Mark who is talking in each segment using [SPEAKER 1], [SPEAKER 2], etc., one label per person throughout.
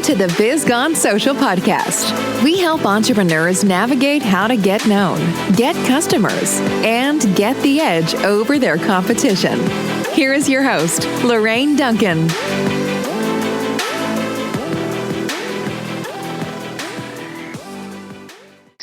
[SPEAKER 1] Welcome to the Biz Gone Social podcast. We help entrepreneurs navigate how to get known, get customers, and get the edge over their competition. Here is your host, Lorraine Duncan.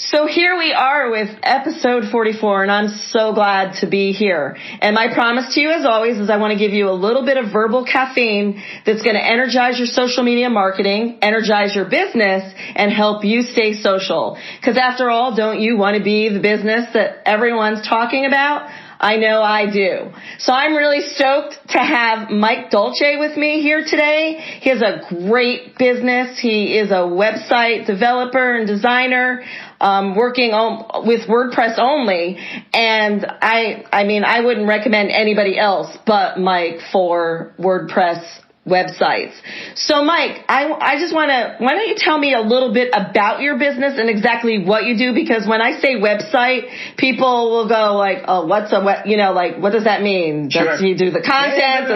[SPEAKER 2] So here we are with episode 44, and I'm so glad to be here. And my promise to you, as always, is I want to give you a little bit of verbal caffeine that's going to energize your social media marketing, energize your business, and help you stay social. Because after all, don't you want to be the business that everyone's talking about? I know I do. So I'm really stoked to have Mike Dolce with me here today. He has a great business. He is a website developer and designer, working with WordPress only. And I wouldn't recommend anybody else but Mike for WordPress websites. So Mike, I just why don't you tell me a little bit about your business and exactly what you do? Because when I say website, people will go like, oh, what's a web, what does that mean?
[SPEAKER 3] Sure.
[SPEAKER 2] Does he do the content?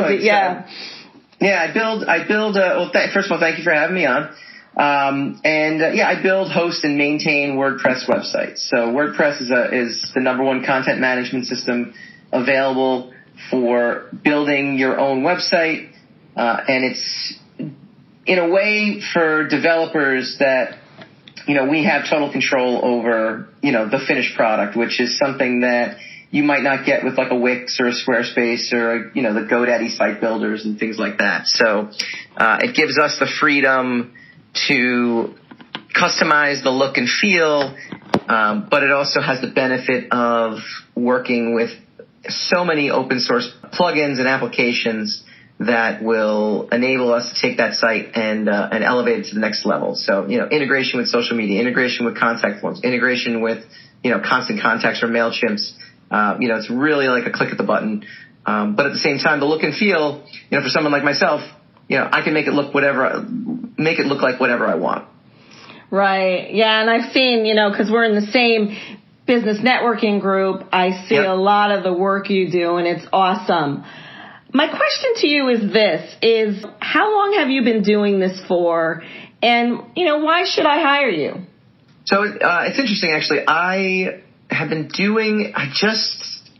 [SPEAKER 3] I build, first of all, thank you for having me on. I build, host, and maintain WordPress websites. So WordPress is the number one content management system available for building your own website. And it's in a way for developers that, we have total control over, the finished product, which is something that you might not get with like a Wix or a Squarespace or, the GoDaddy site builders and things like that. So, it gives us the freedom to customize the look and feel, but it also has the benefit of working with so many open source plugins and applications that will enable us to take that site and elevate it to the next level. So, integration with social media, integration with contact forms, integration with, constant contacts or MailChimps. It's really like a click of the button. But at the same time, the look and feel, for someone like myself, I can make it look like whatever I want.
[SPEAKER 2] Right. Yeah. And I've seen, because we're in the same business networking group, I see a lot of the work you do, and it's awesome. My question to you is how long have you been doing this for? And, why should I hire you?
[SPEAKER 3] So it's interesting, actually. I just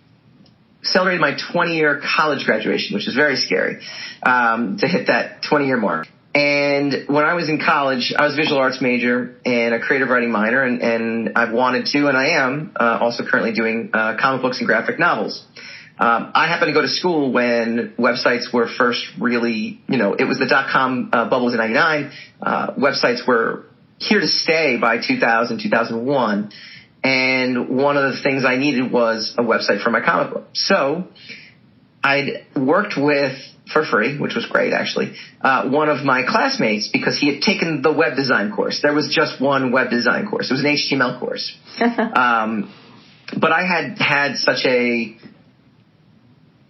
[SPEAKER 3] celebrated my 20-year college graduation, which is very scary, to hit that 20-year mark. And when I was in college, I was a visual arts major and a creative writing minor, and I've wanted to, and I am also currently doing comic books and graphic novels. I happened to go to school when websites were first really, it was the .com bubble was in 99. Websites were here to stay by 2000, 2001. And one of the things I needed was a website for my comic book. So I'd worked with, for free, which was great actually, one of my classmates because he had taken the web design course. There was just one web design course. It was an HTML course. But I had such a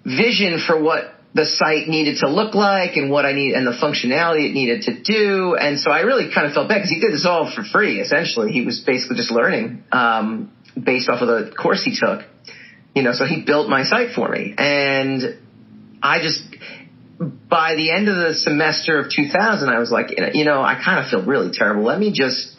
[SPEAKER 3] vision for what the site needed to look like and what I need and the functionality it needed to do. And so I really kind of felt bad because he did this all for free, essentially. He was basically just learning based off of the course he took. So he built my site for me. And by the end of the semester of 2000, I was like, I kind of feel really terrible. Let me just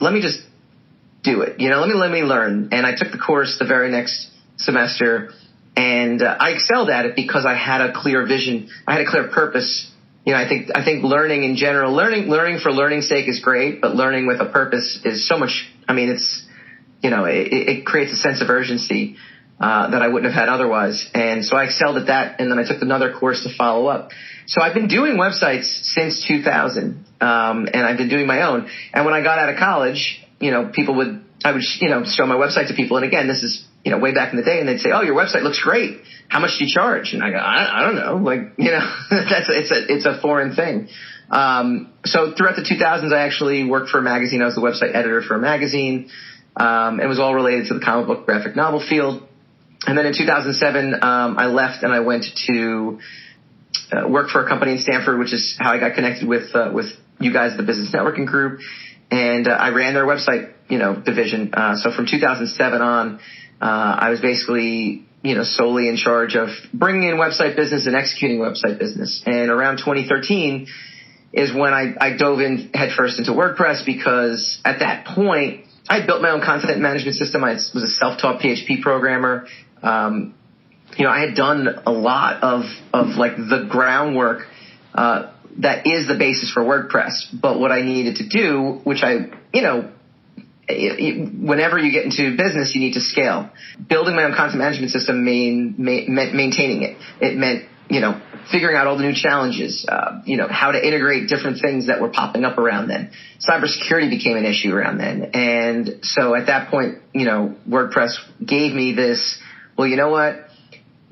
[SPEAKER 3] do it. Let me learn. And I took the course the very next semester. And I excelled at it because I had a clear vision. I had a clear purpose. I think learning in general, learning for learning's sake is great, but learning with a purpose is so much. It creates a sense of urgency that I wouldn't have had otherwise. And so I excelled at that. And then I took another course to follow up. So I've been doing websites since 2000, and I've been doing my own. And when I got out of college, I would show my website to people. And again, this is, way back in the day, and they'd say, oh, your website looks great. How much do you charge? And I go, I don't know. It's a foreign thing. So throughout the 2000s, I actually worked for a magazine. I was the website editor for a magazine. It was all related to the comic book graphic novel field. And then in 2007, I left and I went to work for a company in Stanford, which is how I got connected with you guys, the business networking group. And I ran their website, division. So from 2007 on, I was basically, solely in charge of bringing in website business and executing website business. And around 2013, is when I dove in headfirst into WordPress, because at that point I had built my own content management system. I was a self-taught PHP programmer. I had done a lot of like the groundwork that is the basis for WordPress. But what I needed to do, which whenever you get into business, you need to scale. Building my own content management system meant maintaining it. It meant, figuring out all the new challenges, how to integrate different things that were popping up around then. Cybersecurity became an issue around then. And so at that point, WordPress gave me this, well, you know what?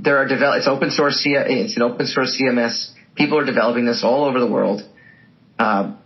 [SPEAKER 3] It's open source. It's an open source CMS. People are developing this all over the world.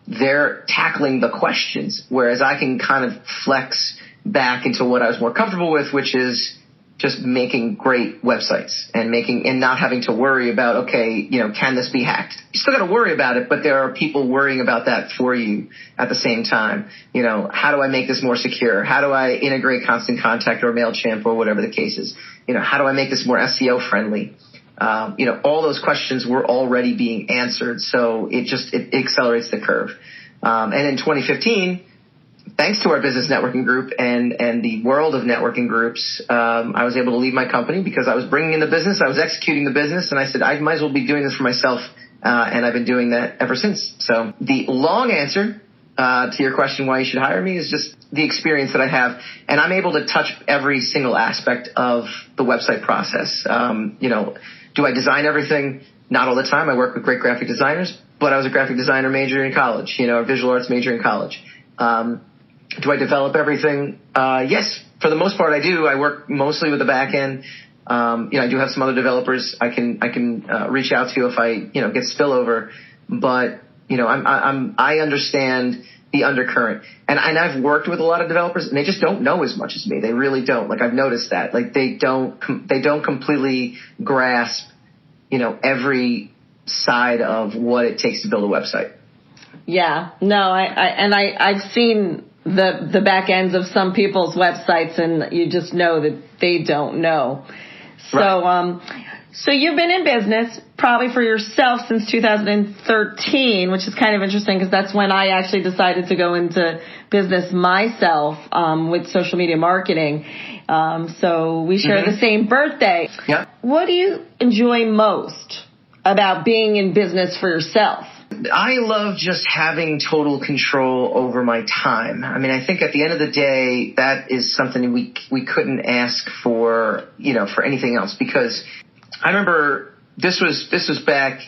[SPEAKER 3] They're tackling the questions, whereas I can kind of flex back into what I was more comfortable with, which is just making great websites and not having to worry about, can this be hacked? You still got to worry about it, but there are people worrying about that for you at the same time. How do I make this more secure? How do I integrate Constant Contact or MailChimp or whatever the case is? How do I make this more SEO friendly? All those questions were already being answered. So it accelerates the curve. And in 2015, thanks to our business networking group and the world of networking groups, I was able to leave my company because I was bringing in the business. I was executing the business, and I said, I might as well be doing this for myself. And I've been doing that ever since. So the long answer to your question, why you should hire me, is just the experience that I have. And I'm able to touch every single aspect of the website process. Do I design everything? Not all the time. I work with great graphic designers, but I was a graphic designer major in college, a visual arts major in college. Do I develop everything? Yes, for the most part I do. I work mostly with the back end. I do have some other developers I can reach out to if I get spillover, but I understand the undercurrent, and I've worked with a lot of developers, and they just don't know as much as me. They really don't. Like, I've noticed that. Like, they don't completely grasp every side of what it takes to build a website.
[SPEAKER 2] Yeah, no, I've seen the back ends of some people's websites, and you just know that they don't know. So, right. So you've been in business probably for yourself since 2013, which is kind of interesting because that's when I actually decided to go into business myself with social media marketing. So we share the same birthday.
[SPEAKER 3] Yeah.
[SPEAKER 2] What do you enjoy most about being in business for yourself?
[SPEAKER 3] I love just having total control over my time. I mean, I think at the end of the day, that is something we couldn't ask for, for anything else, because I remember this was back,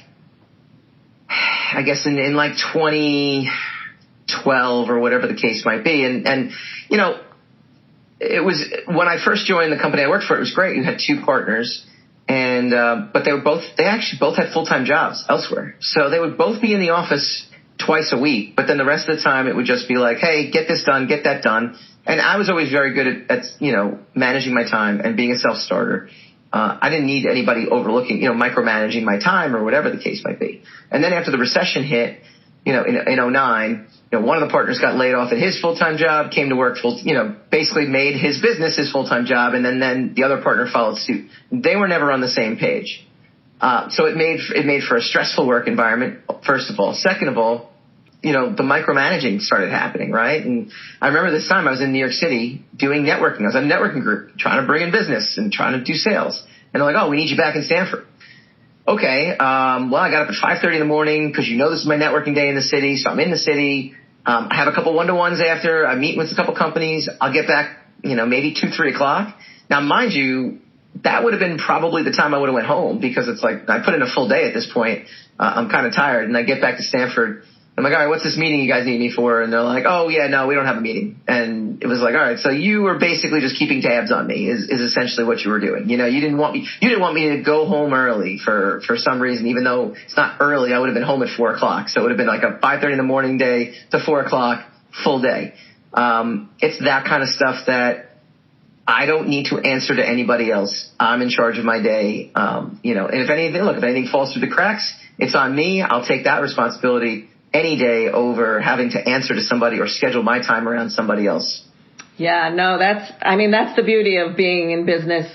[SPEAKER 3] I guess in like 2012 or whatever the case might be. And it was when I first joined the company I worked for, it was great. You had two partners. And, but they actually both had full-time jobs elsewhere. So they would both be in the office twice a week, but then the rest of the time it would just be like, hey, get this done, get that done. And I was always very good at managing my time and being a self-starter. I didn't need anybody overlooking, micromanaging my time or whatever the case might be. And then after the recession hit, in 2009, one of the partners got laid off at his full-time job, came to work basically made his business his full-time job, and then the other partner followed suit. They were never on the same page. So it made for a stressful work environment, first of all. Second of all, the micromanaging started happening, right? And I remember this time I was in New York City doing networking. I was in a networking group trying to bring in business and trying to do sales. And they're like, oh, we need you back in Stanford. Okay, well, I got up at 5:30 in the morning because this is my networking day in the city, so I'm in the city. I have a couple one-to-ones after. I meet with a couple companies. I'll get back, maybe 2, 3 o'clock. Now, mind you, that would have been probably the time I would have went home, because it's like I put in a full day at this point. I'm kind of tired, and I get back to Stanford. I'm like, all right, what's this meeting you guys need me for? And they're like, oh, yeah, no, we don't have a meeting. And it was like, all right, so you were basically just keeping tabs on me is essentially what you were doing. You didn't want me to go home early for some reason, even though it's not early. I would have been home at 4 o'clock. So it would have been like a 5:30 in the morning day to 4 o'clock, full day. It's that kind of stuff that I don't need to answer to anybody else. I'm in charge of my day. And if anything falls through the cracks, it's on me. I'll take that responsibility any day over having to answer to somebody or schedule my time around somebody else.
[SPEAKER 2] Yeah, no, that's the beauty of being in business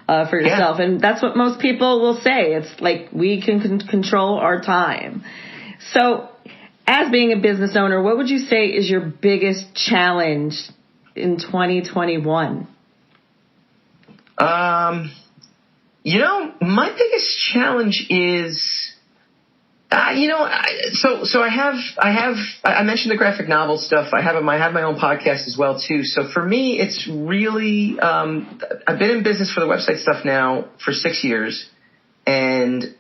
[SPEAKER 2] for yourself. Yeah. And that's what most people will say. It's like we can control our time. So as being a business owner, what would you say is your biggest challenge in 2021?
[SPEAKER 3] My biggest challenge is, I mentioned the graphic novel stuff. I have my own podcast as well too. So for me, it's really, I've been in business for the website stuff now for 6 years, and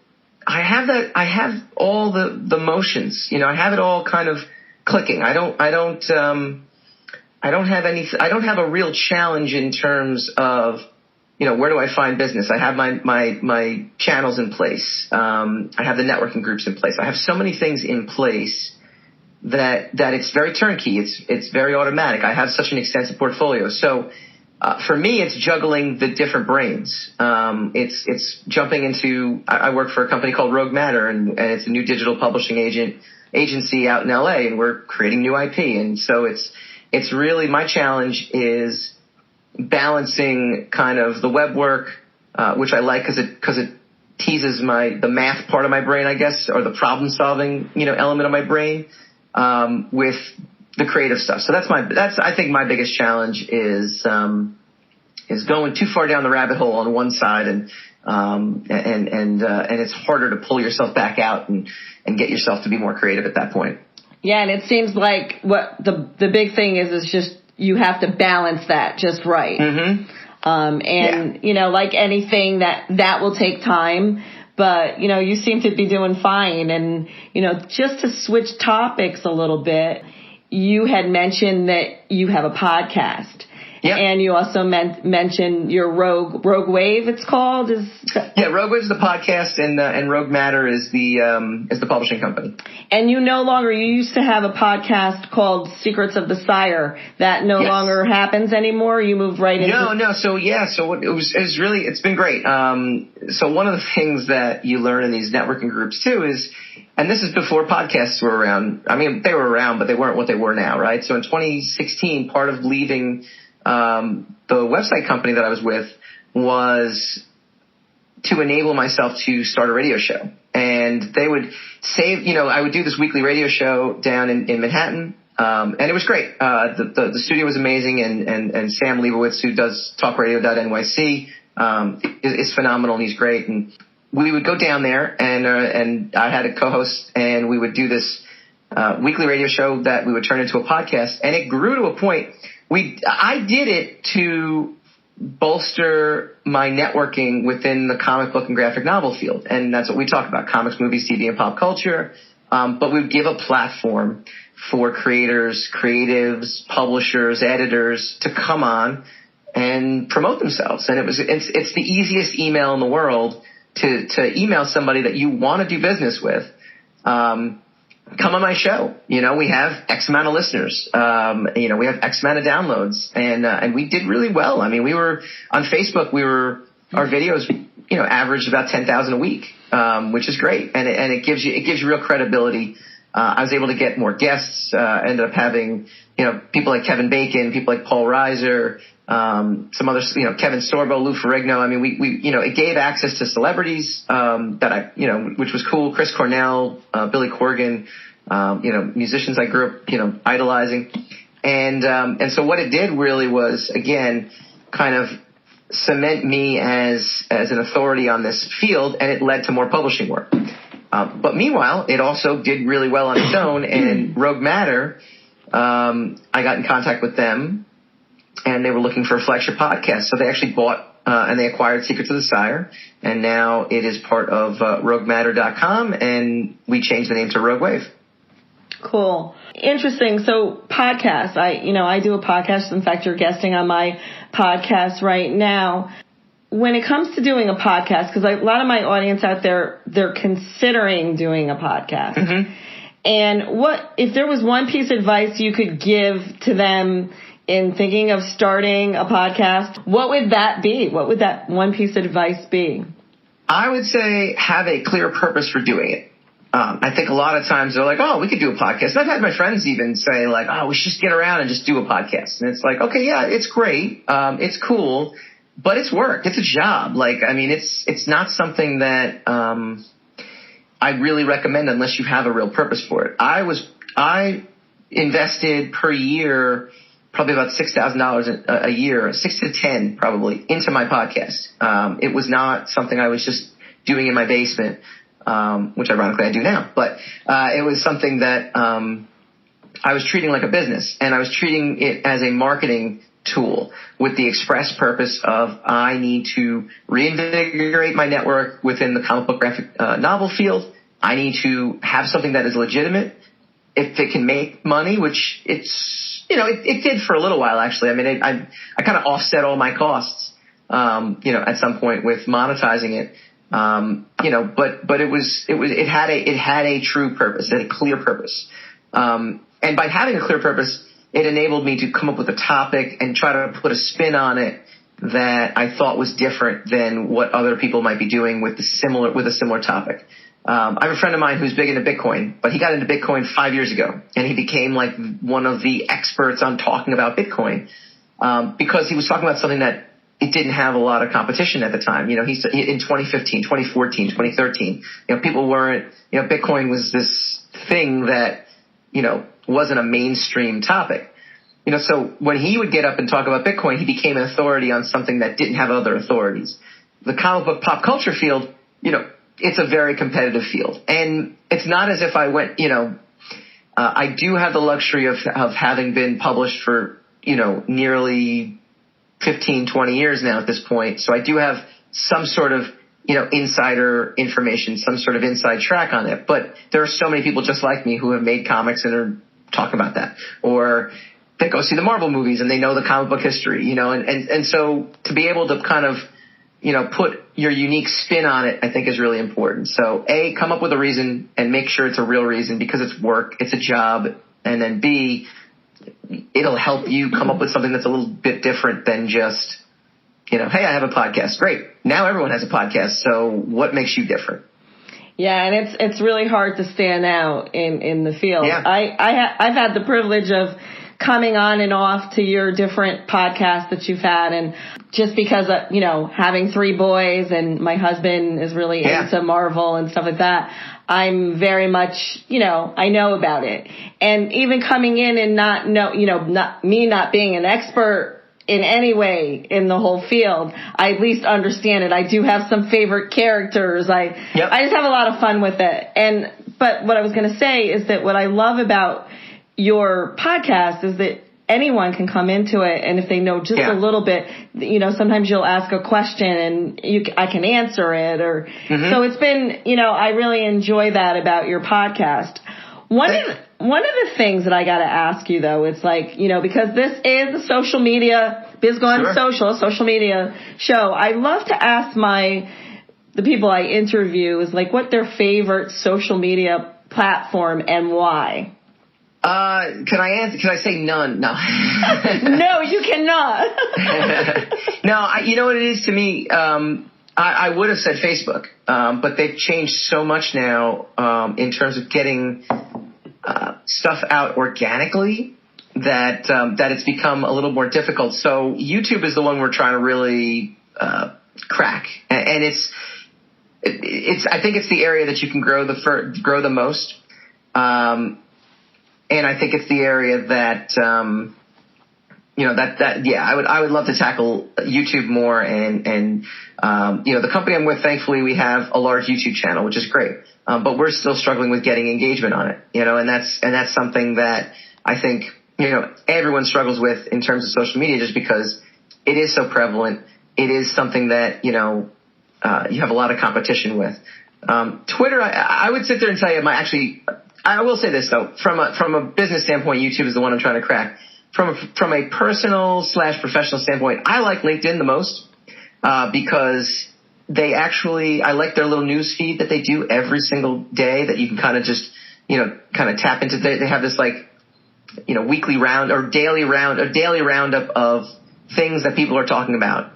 [SPEAKER 3] I have all the motions, I have it all kind of clicking. I don't have a real challenge in terms of, where do I find business? I have my channels in place. I have the networking groups in place. I have so many things in place that it's very turnkey. It's very automatic. I have such an extensive portfolio. So, for me, it's juggling the different brains. It's jumping into, I work for a company called Rogue Matter, and it's a new digital publishing agency out in LA, and we're creating new IP. And so it's really, my challenge is balancing kind of the web work, which I like because it teases the math part of my brain, I guess, or the problem solving, element of my brain, with the creative stuff. So I think my biggest challenge is going too far down the rabbit hole on one side, and it's harder to pull yourself back out and get yourself to be more creative at that point.
[SPEAKER 2] Yeah. And it seems like what the big thing is just, you have to balance that just right.
[SPEAKER 3] Mm-hmm.
[SPEAKER 2] Like anything that will take time, but, you seem to be doing fine. And, just to switch topics a little bit, you had mentioned that you have a podcast.
[SPEAKER 3] Yep.
[SPEAKER 2] And you also mentioned your Rogue Wave, it's called.
[SPEAKER 3] Rogue Wave is the podcast, and Rogue Matter is the publishing company.
[SPEAKER 2] And you used to have a podcast called Secrets of the Sire that no longer happens anymore. You moved right into it's been great. So one of the things that you learn in these networking groups too is, and this is before podcasts were around. I mean, they were around, but they weren't what they were now, right? So in 2016, part of leaving the website company that I was with was to enable myself to start a radio show. And they would I would do this weekly radio show down in Manhattan. And it was great. The studio was amazing. And Sam Leibowitz, who does talkradio.nyc, is phenomenal, and he's great. And we would go down there, and I had a co-host, and we would do this weekly radio show that we would turn into a podcast. And it grew to a point. I did it to bolster my networking within the comic book and graphic novel field. And that's what we talk about: comics, movies, TV, and pop culture. But we would give a platform for creators, creatives, publishers, editors to come on and promote themselves. And it's the easiest email in the world to email somebody that you want to do business with. Come on my show. We have X amount of listeners. We have X amount of downloads, and we did really well. I mean, we were on Facebook. Our videos, averaged about 10,000 a week, which is great. And it gives you real credibility. I was able to get more guests, ended up having, people like Kevin Bacon, people like Paul Reiser, some others, Kevin Sorbo, Lou Ferrigno. I mean, we it gave access to celebrities, which was cool. Chris Cornell, Billy Corgan, musicians I grew up, idolizing. And so what it did really was, again, kind of cement me as an authority on this field, and it led to more publishing work. But meanwhile, it also did really well on its own, and Rogue Matter, I got in contact with them, and they were looking for a flagship podcast. So they actually bought and they acquired Secrets of the Sire, and now it is part of RogueMatter.com, and we changed the name to Rogue Wave. Cool. Interesting. So podcasts, I do a podcast. In fact, you're guesting on my podcast right now. When it comes to doing a podcast, because a lot of my audience out there, they're considering doing a podcast. Mm-hmm. And if there was one piece of advice you could give to them in thinking of starting a podcast, what would that be? What would that one piece of advice be?
[SPEAKER 3] I would say have a clear purpose for doing it. I think a lot of times they're like, oh, we could do a podcast. And I've had my friends even say like, oh, we should just get around and just do a podcast. And it's like, okay, yeah, it's great. It's cool, but it's work. It's a job. Like, I mean, it's not something that, I really recommend unless you have a real purpose for it. I was I invested per year probably about $6,000 a year, 6 to 10 probably, into my podcast. It was not something I was just doing in my basement, which ironically I do now, but it was something that I was treating like a business, and I was treating it as a marketing tool with the express purpose of I need to reinvigorate my network within the comic book graphic novel field. I need to have something that is legitimate. If it can make money, which it did for a little while, actually. I mean, I kind of offset all my costs, at some point with monetizing it. But it had a true purpose, it had a clear purpose. And by having a clear purpose, it enabled me to come up with a topic and try to put a spin on it that I thought was different than what other people might be doing with a similar topic. I have a friend of mine who's big into Bitcoin, but he got into Bitcoin 5 years ago, and he became like one of the experts on talking about Bitcoin, because he was talking about something that it didn't have a lot of competition at the time. In 2015, 2014, 2013, people weren't, Bitcoin was this thing that, wasn't a mainstream topic. So when he would get up and talk about Bitcoin, he became an authority on something that didn't have other authorities. The comic book pop culture field, it's a very competitive field. And it's not as if I went, I do have the luxury of having been published for, nearly 15, 20 years now at this point. So I do have some sort of, insider information, some sort of inside track on it. But there are so many people just like me who have made comics and are talking about that. Or they go see the Marvel movies and they know the comic book history, and so to be able to kind of, put your unique spin on it, I think is really important. So A, come up with a reason and make sure it's a real reason because it's work, it's a job. And then B, it'll help you come up with something that's a little bit different than just, hey, I have a podcast. Great. Now everyone has a podcast. So what makes you different?
[SPEAKER 2] Yeah, and it's really hard to stand out in the field.
[SPEAKER 3] Yeah.
[SPEAKER 2] I've had the privilege of coming on and off to your different podcasts that you've had, and just because having 3 boys and my husband is really into Marvel and stuff like that, I'm very much I know about it. And even coming in and not being an expert in any way in the whole field, I at least understand it. I do have some favorite characters. I just have a lot of fun with it. But what I was going to say is that what I love about your podcast is that anyone can come into it, and if they know just a little bit, sometimes you'll ask a question and I can answer it, or so it's been, I really enjoy that about your podcast. One of the things that I got to ask you though, it's like, because this is a social media, Biz Gone social media show, I love to ask the people I interview is like what their favorite social media platform and why.
[SPEAKER 3] Can I answer? Can I say none? No.
[SPEAKER 2] No, you cannot.
[SPEAKER 3] No, you know what it is to me? I would have said Facebook, but they've changed so much now in terms of getting stuff out organically that it's become a little more difficult. So YouTube is the one we're trying to really crack, and it's I think it's the area that you can grow the most. And I think it's the area that, I would love to tackle YouTube more. And the company I'm with, thankfully, we have a large YouTube channel, which is great. But we're still struggling with getting engagement on it, and that's something that I think, everyone struggles with in terms of social media, just because it is so prevalent. It is something that, you have a lot of competition with. Twitter, I would sit there and tell you, I will say this though, from a business standpoint, YouTube is the one I'm trying to crack. From a personal / professional standpoint, I like LinkedIn the most, because I like their little news feed that they do every single day that you can kind of just, kind of tap into. They have this weekly round or daily roundup of things that people are talking about.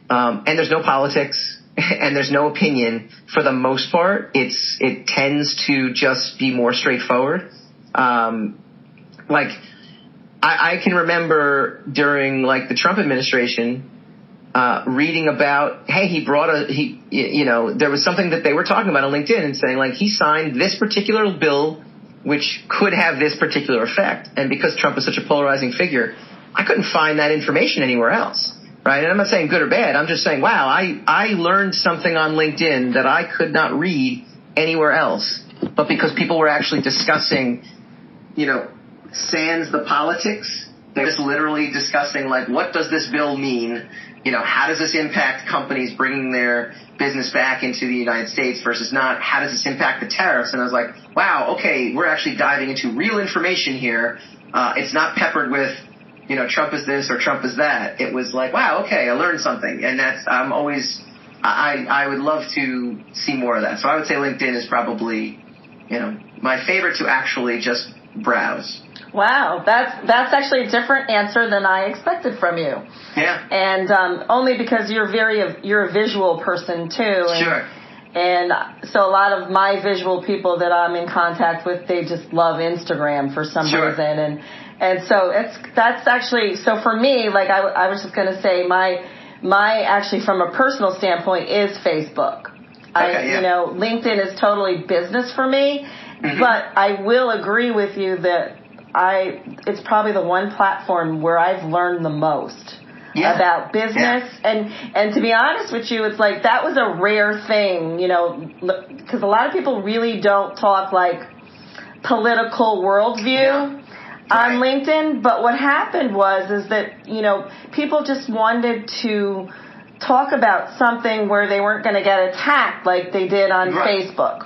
[SPEAKER 3] And there's no politics. And there's no opinion for the most part. It tends to just be more straightforward. I can remember during the Trump administration, reading about, hey, there was something that they were talking about on LinkedIn and saying he signed this particular bill which could have this particular effect. And because Trump is such a polarizing figure, I couldn't find that information anywhere else, right? And I'm not saying good or bad. I'm just saying, wow, I learned something on LinkedIn that I could not read anywhere else. But because people were actually discussing, sans the politics, they're just literally discussing, like, what does this bill mean? How does this impact companies bringing their business back into the United States versus not? How does this impact the tariffs? And I was like, wow, okay, we're actually diving into real information here. It's not peppered with, Trump is this or Trump is that. It was like, wow, okay, I learned something. And I would love to see more of that. So I would say LinkedIn is probably, my favorite to actually just browse.
[SPEAKER 2] Wow, that's actually a different answer than I expected from you.
[SPEAKER 3] Yeah.
[SPEAKER 2] And only because you're a visual person too. And,
[SPEAKER 3] sure.
[SPEAKER 2] And so a lot of my visual people that I'm in contact with, they just love Instagram for some
[SPEAKER 3] sure.
[SPEAKER 2] reason. And so that's actually, so for me, like I was just going to say my actually from a personal standpoint is Facebook.
[SPEAKER 3] Okay, yeah.
[SPEAKER 2] LinkedIn is totally business for me, mm-hmm. But I will agree with you that it's probably the one platform where I've learned the most about business. Yeah. And to be honest with you, it's like that was a rare thing, because a lot of people really don't talk like political worldview on LinkedIn. But what happened is that, people just wanted to talk about something where they weren't going to get attacked like they did on Facebook.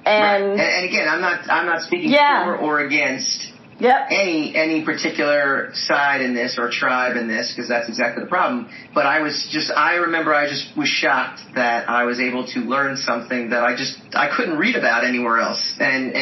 [SPEAKER 2] And
[SPEAKER 3] again, I'm not speaking for or against any particular side in this or tribe in this, because that's exactly the problem. But I remember I was shocked that I was able to learn something that I couldn't read about anywhere else. And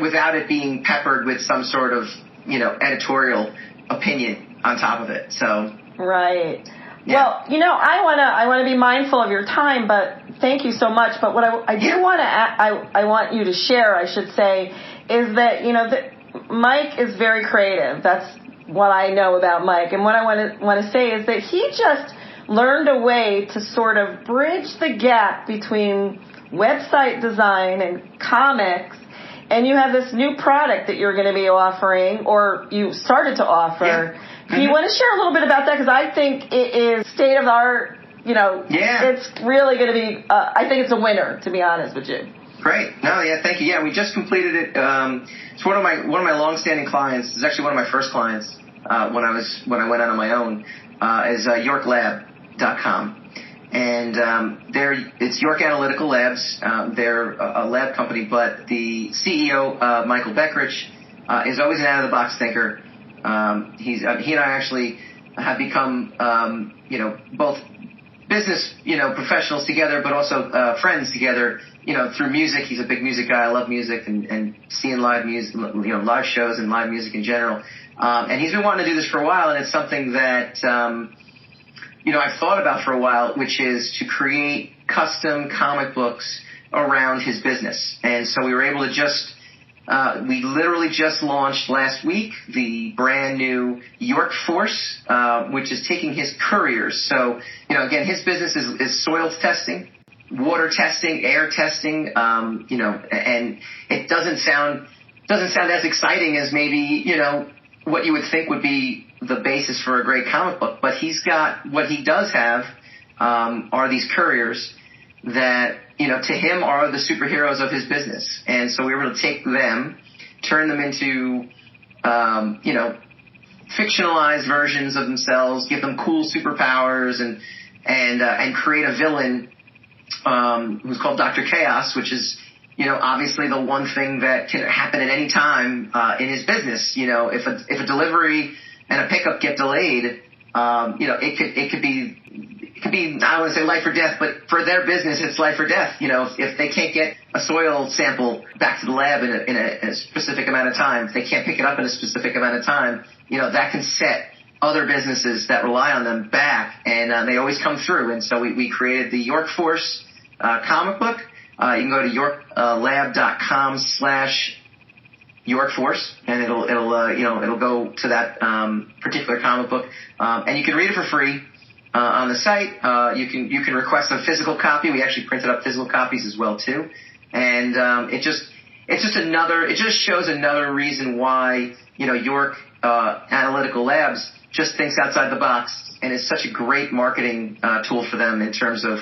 [SPEAKER 3] without it being peppered with some sort of, editorial opinion on top of it. So.
[SPEAKER 2] Right. Yeah. Well, I want to be mindful of your time, but thank you so much. But what I do want to I want you to share, I should say, is that, that Mike is very creative. That's what I know about Mike. And what I want to say is that he just learned a way to sort of bridge the gap between website design and comics. And you have this new product that you're going to be offering, or you started to offer. Yeah. Do you want to share a little bit about that? Because I think it is state of the art. It's really going to be, I think it's a winner, to be honest with you.
[SPEAKER 3] Great. No, yeah, thank you. Yeah, we just completed it. It's one of my longstanding clients. It's actually one of my first clients when I went out on my own, is YorkLab.com. And it's York Analytical Labs. They're a lab company, but the CEO, Michael Beckrich, is always an out-of-the-box thinker. He and I actually have become, both business, professionals together, but also friends together, through music. He's a big music guy. I love music and seeing live music, live shows and live music in general. And he's been wanting to do this for a while, and it's something that, I've thought about for a while, which is to create custom comic books around his business. And so we were able to we literally just launched last week the brand new York Force, which is taking his couriers. So, again, his business is soil testing, water testing, air testing, and it doesn't sound as exciting as maybe, what you would think would be the basis for a great comic book. But what he does have, are these couriers that, to him are the superheroes of his business. And so we were able to take them, turn them into, fictionalized versions of themselves, give them cool superpowers and create a villain, who's called Dr. Chaos, which is, obviously the one thing that can happen at any time, in his business. If a delivery and a pickup get delayed, it could be, I don't want to say life or death, but for their business, it's life or death. If they can't get a soil sample back to the lab in a specific amount of time, if they can't pick it up in a specific amount of time, that can set other businesses that rely on them back, and they always come through. And so we created the York Force comic book. You can go to yorklab.com/York Force, and it'll go to that particular comic book, and you can read it for free. On the site, you can request a physical copy. We actually printed up physical copies as well too, and it's just it just shows another reason why, York Analytical Labs just thinks outside the box and is such a great marketing tool for them in terms of,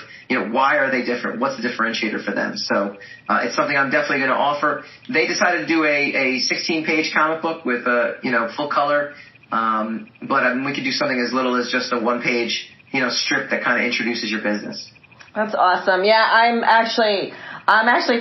[SPEAKER 3] why are they different? What's the differentiator for them? So it's something I'm definitely going to offer. They decided to do a 16-page comic book with, full color. But we could do something as little as just a one-page, strip that kind of introduces your business.
[SPEAKER 2] That's awesome. Yeah, I'm actually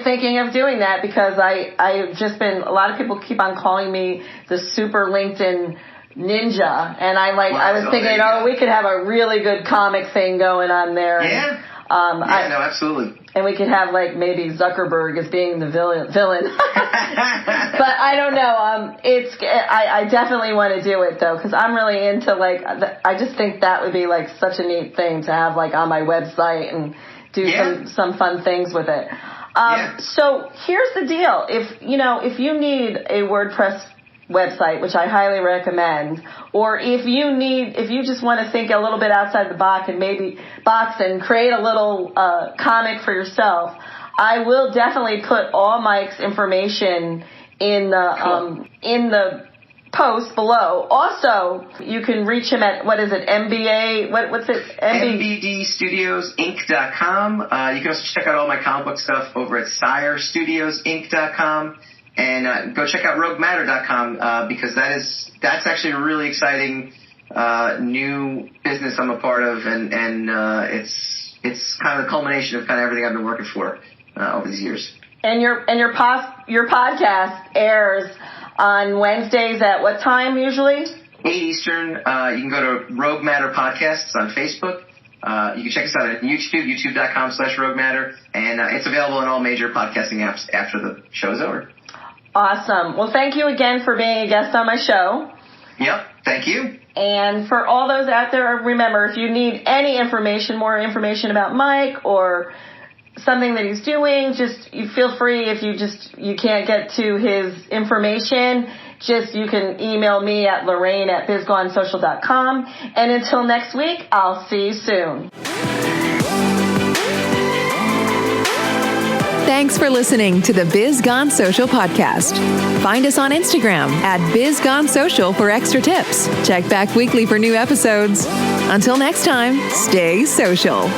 [SPEAKER 2] thinking of doing that because I've just been, a lot of people keep on calling me the super LinkedIn ninja. And I was thinking, we could have a really good comic thing going on there.
[SPEAKER 3] Yeah.
[SPEAKER 2] No,
[SPEAKER 3] absolutely.
[SPEAKER 2] And we could have maybe Zuckerberg as being the villain. But I don't know. I definitely want to do it though, because I'm really into I just think that would be such a neat thing to have on my website and do some fun things with it. So here's the deal. If you need a WordPress website, which I highly recommend, or if you just want to think a little bit outside the box and create a little comic for yourself, I will definitely put all Mike's information in the post below. Also, you can reach him at, what is it, MBA, what's it?
[SPEAKER 3] MBDstudiosinc.com. You can also check out all my comic book stuff over at SireStudiosInc.com. And go check out RogueMatter.com because that's actually a really exciting new business I'm a part of, and it's kind of the culmination of kind of everything I've been working for over these years.
[SPEAKER 2] And your podcast airs on Wednesdays at what time usually?
[SPEAKER 3] 8 Eastern. You can go to Rogue Matter Podcasts on Facebook. You can check us out at YouTube, youtube.com/RogueMatter, and it's available on all major podcasting apps after the show's over.
[SPEAKER 2] Awesome. Well, thank you again for being a guest on my show.
[SPEAKER 3] Yep. Thank you.
[SPEAKER 2] And for all those out there, remember, if you need any more information about Mike or something that he's doing, you feel free. If you can't get to his information, you can email me at Lorraine@bizgonesocial.com. And until next week, I'll see you soon.
[SPEAKER 1] Thanks for listening to the Biz Gone Social podcast. Find us on Instagram at BizGoneSocial for extra tips. Check back weekly for new episodes. Until next time, stay social.